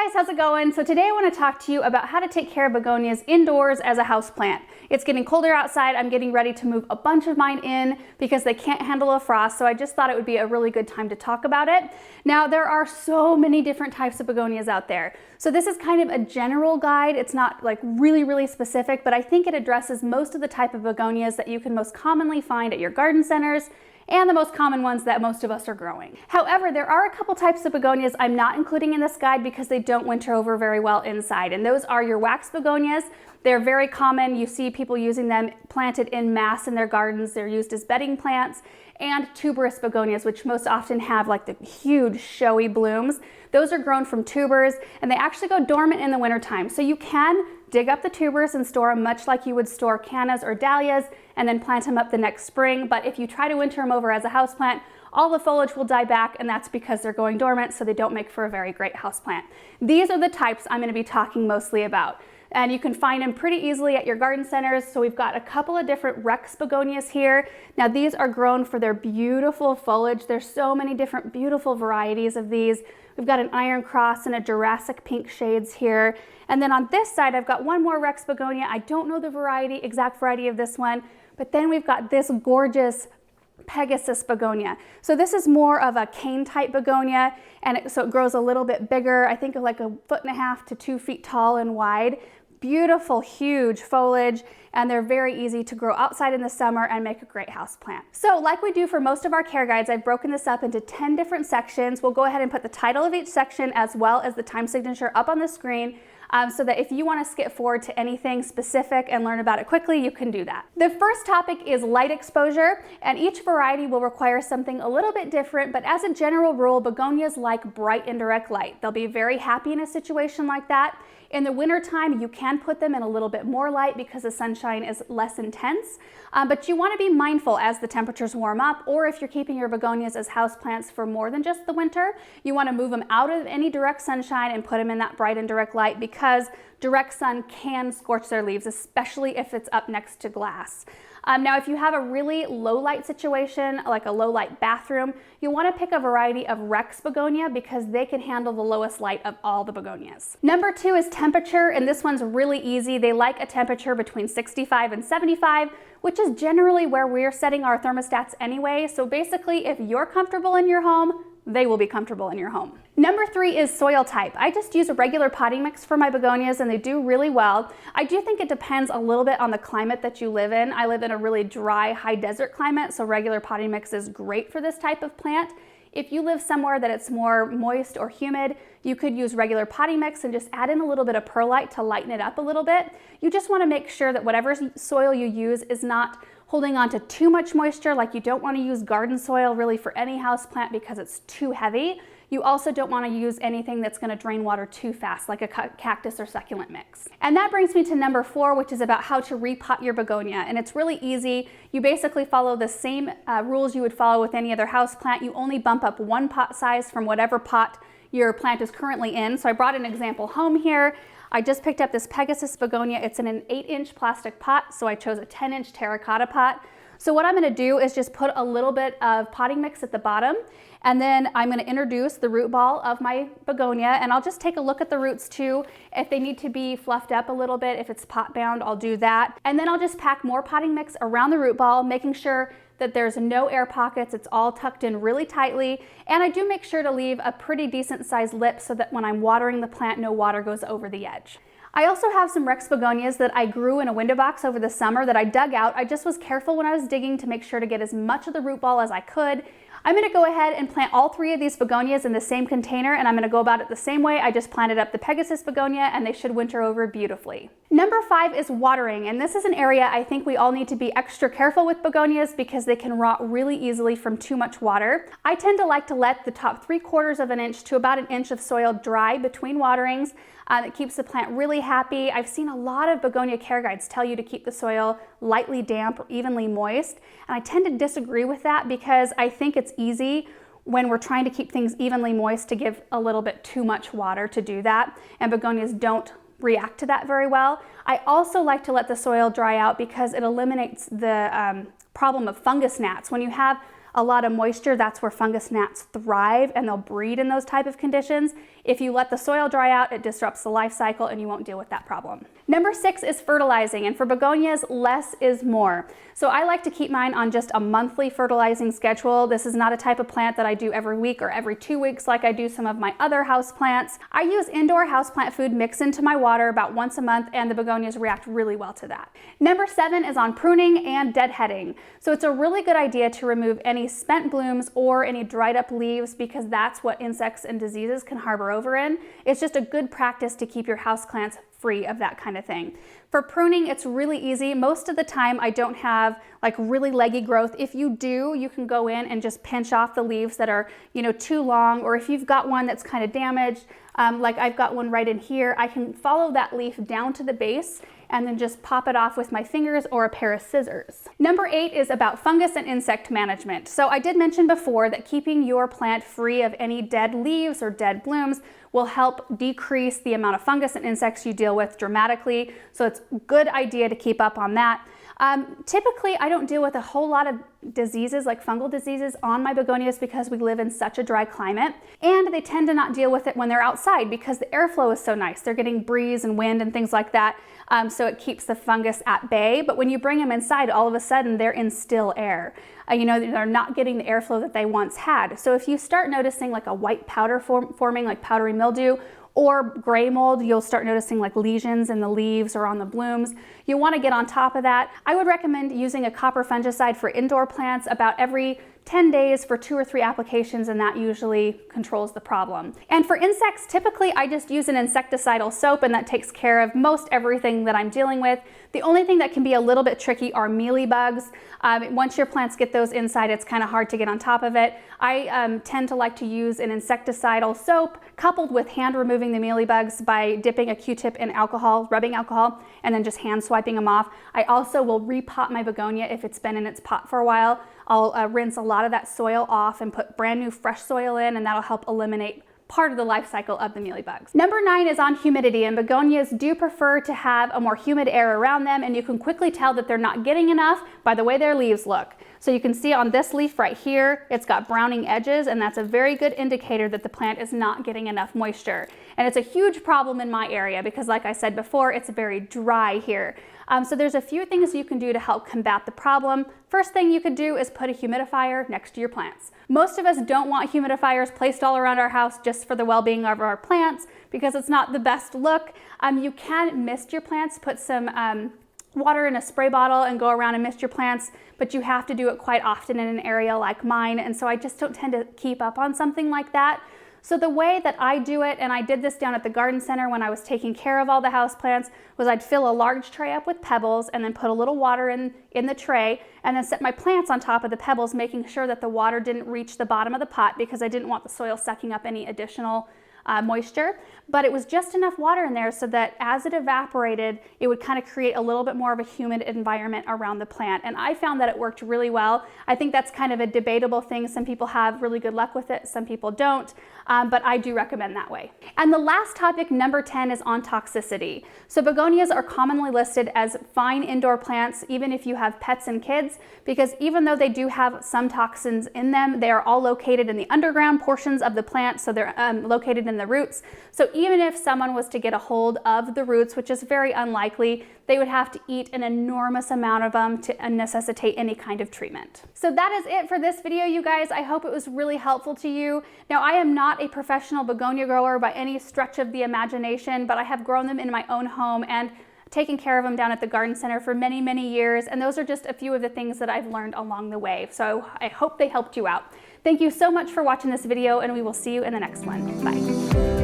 guys, how's it going? So today I want to talk to you about how to take care of begonias indoors as a houseplant. It's getting colder outside. I'm getting ready to move a bunch of mine in because they can't handle a frost, so I just thought it would be a really good time to talk about it. Now, there are so many different types of begonias out there. So this is kind of a general guide. It's not like really specific, but I think it addresses most of the type of begonias that you can most commonly find at your garden centers and the most common ones that most of us are growing. However, there are a couple types of begonias I'm not including in this guide because they don't winter over very well inside, and those are your wax begonias. They're very common. You see people using them planted in mass in their gardens. They're used as bedding plants. And tuberous begonias, which most often have like the huge showy blooms. Those are grown from tubers, and they actually go dormant in the wintertime. So you can dig up the tubers and store them much like you would store cannas or dahlias and then plant them up the next spring. But if you try to winter them over as a houseplant, all the foliage will die back, and that's because they're going dormant, so they don't make for a very great houseplant. These are the types I'm going to be talking mostly about. And you can find them pretty easily at your garden centers. So we've got a couple of different Rex begonias here. Now these are grown for their beautiful foliage. There's so many different beautiful varieties of these. We've got an Iron Cross and a Jurassic Pink shades here. And then on this side, I've got one more Rex begonia. I don't know the exact variety of this one, but then we've got this gorgeous Pegasus begonia. So this is more of a cane type begonia, and so it grows a little bit bigger. I think like 1.5 to 2 feet tall and wide. Beautiful, huge foliage, and they're very easy to grow outside in the summer and make a great house plant. So like we do for most of our care guides, I've broken this up into 10 different sections. We'll go ahead and put the title of each section as well as the time signature up on the screen, so that if you want to skip forward to anything specific and learn about it quickly, you can do that. The first topic is light exposure, and each variety will require something a little bit different, but as a general rule, begonias like bright indirect light. They'll be very happy in a situation like that. In the wintertime, you can put them in a little bit more light because the sunshine is less intense, but you want to be mindful as the temperatures warm up, or if you're keeping your begonias as houseplants for more than just the winter, you want to move them out of any direct sunshine and put them in that bright indirect light because direct sun can scorch their leaves, especially if it's up next to glass. Now, if you have a really low light situation, like a low light bathroom, you want to pick a variety of Rex begonia because they can handle the lowest light of all the begonias. Number 2 is temperature, and this one's really easy. They like a temperature between 65 and 75, which is generally where we're setting our thermostats anyway. So basically, if you're comfortable in your home, they will be comfortable in your home. Number 3 is soil type. I just use a regular potting mix for my begonias, and they do really well. I do think it depends a little bit on the climate that you live in. I live in a really dry, high desert climate, so regular potting mix is great for this type of plant. If you live somewhere that it's more moist or humid, you could use regular potting mix and just add in a little bit of perlite to lighten it up a little bit. You just want to make sure that whatever soil you use is not holding on to too much moisture. Like, you don't want to use garden soil really for any house plant because it's too heavy. You also don't want to use anything that's going to drain water too fast, like a cactus or succulent mix. And that brings me to number 4, which is about how to repot your begonia. And it's really easy. You basically follow the same rules you would follow with any other house plant. You only bump up one pot size from whatever pot your plant is currently in. So I brought an example home here. I just picked up this Pegasus begonia. It's in an 8-inch plastic pot, so I chose a 10-inch terracotta pot. So what I'm going to do is just put a little bit of potting mix at the bottom, and then I'm going to introduce the root ball of my begonia, and I'll just take a look at the roots too. If they need to be fluffed up a little bit, if it's pot bound, I'll do that. And then I'll just pack more potting mix around the root ball, making sure that there's no air pockets, it's all tucked in really tightly, and I do make sure to leave a pretty decent sized lip so that when I'm watering the plant, no water goes over the edge. I also have some Rex begonias that I grew in a window box over the summer that I dug out. I just was careful when I was digging to make sure to get as much of the root ball as I could. I'm going to go ahead and plant all 3 of these begonias in the same container, and I'm going to go about it the same way. I just planted up the Pegasus begonia, and they should winter over beautifully. Number 5 is watering, and this is an area I think we all need to be extra careful with begonias because they can rot really easily from too much water. I tend to like to let the top 3/4 of an inch to about an inch of soil dry between waterings. It keeps the plant really happy. I've seen a lot of begonia care guides tell you to keep the soil lightly damp or evenly moist, and I tend to disagree with that because I think it's easy when we're trying to keep things evenly moist to give a little bit too much water to do that, and begonias don't react to that very well. I also like to let the soil dry out because it eliminates the problem of fungus gnats. When you have a lot of moisture, that's where fungus gnats thrive and they'll breed in those type of conditions. If you let the soil dry out, it disrupts the life cycle and you won't deal with that problem. Number 6 is fertilizing, and for begonias, less is more. So I like to keep mine on just a monthly fertilizing schedule. This is not a type of plant that I do every week or every 2 weeks like I do some of my other house plants. I use indoor houseplant food mixed into my water about once a month, and the begonias react really well to that. Number 7 is on pruning and deadheading. So it's a really good idea to remove any spent blooms or any dried up leaves, because that's what insects and diseases can harbor over in. It's just a good practice to keep your houseplants free of that kind of thing. For pruning, it's really easy. Most of the time I don't have like really leggy growth. If you do, you can go in and just pinch off the leaves that are, too long, or if you've got one that's kind of damaged, like I've got one right in here, I can follow that leaf down to the base and then just pop it off with my fingers or a pair of scissors. Number 8 is about fungus and insect management. So I did mention before that keeping your plant free of any dead leaves or dead blooms will help decrease the amount of fungus and insects you deal with dramatically. So it's a good idea to keep up on that. Typically, I don't deal with a whole lot of diseases like fungal diseases on my begonias because we live in such a dry climate, and they tend to not deal with it when they're outside because the airflow is so nice. They're getting breeze and wind and things like that, so it keeps the fungus at bay. But when you bring them inside, all of a sudden they're in still air. They're not getting the airflow that they once had. So if you start noticing like a white powder forming, like powdery mildew, or gray mold, you'll start noticing like lesions in the leaves or on the blooms. You want to get on top of that. I would recommend using a copper fungicide for indoor plants about every 10 days for 2 or 3 applications, and that usually controls the problem. And for insects, typically I just use an insecticidal soap, and that takes care of most everything that I'm dealing with. The only thing that can be a little bit tricky are mealybugs. Once your plants get those inside, it's kind of hard to get on top of it. I tend to like to use an insecticidal soap coupled with hand removing the mealybugs by dipping a Q-tip in alcohol, rubbing alcohol, and then just hand swiping them off. I also will repot my begonia if it's been in its pot for a while. I'll rinse a lot of that soil off and put brand new fresh soil in, and that'll help eliminate part of the life cycle of the mealybugs. Number 9 is on humidity, and begonias do prefer to have a more humid air around them, and you can quickly tell that they're not getting enough by the way their leaves look. So you can see on this leaf right here, it's got browning edges, and that's a very good indicator that the plant is not getting enough moisture. And it's a huge problem in my area because, like I said before, it's very dry here. So there's a few things you can do to help combat the problem. First thing you could do is put a humidifier next to your plants. Most of us don't want humidifiers placed all around our house just for the well-being of our plants because it's not the best look. You can mist your plants, put some water in a spray bottle and go around and mist your plants, but you have to do it quite often in an area like mine, and so I just don't tend to keep up on something like that. So the way that I do it, and I did this down at the garden center when I was taking care of all the houseplants, was I'd fill a large tray up with pebbles and then put a little water in the tray and then set my plants on top of the pebbles, making sure that the water didn't reach the bottom of the pot because I didn't want the soil sucking up any additional moisture. But it was just enough water in there so that as it evaporated, it would kind of create a little bit more of a humid environment around the plant. And I found that it worked really well. I think that's kind of a debatable thing. Some people have really good luck with it, some people don't, but I do recommend that way. And the last topic, number 10, is on toxicity. So begonias are commonly listed as fine indoor plants, even if you have pets and kids, because even though they do have some toxins in them, they are all located in the underground portions of the plant, so they're located in the roots. So even if someone was to get a hold of the roots, which is very unlikely, they would have to eat an enormous amount of them to necessitate any kind of treatment. So that is it for this video, you guys. I hope it was really helpful to you. Now, I am not a professional begonia grower by any stretch of the imagination, but I have grown them in my own home and taken care of them down at the garden center for many, many years. And those are just a few of the things that I've learned along the way. So I hope they helped you out. Thank you so much for watching this video, and we will see you in the next one. Bye.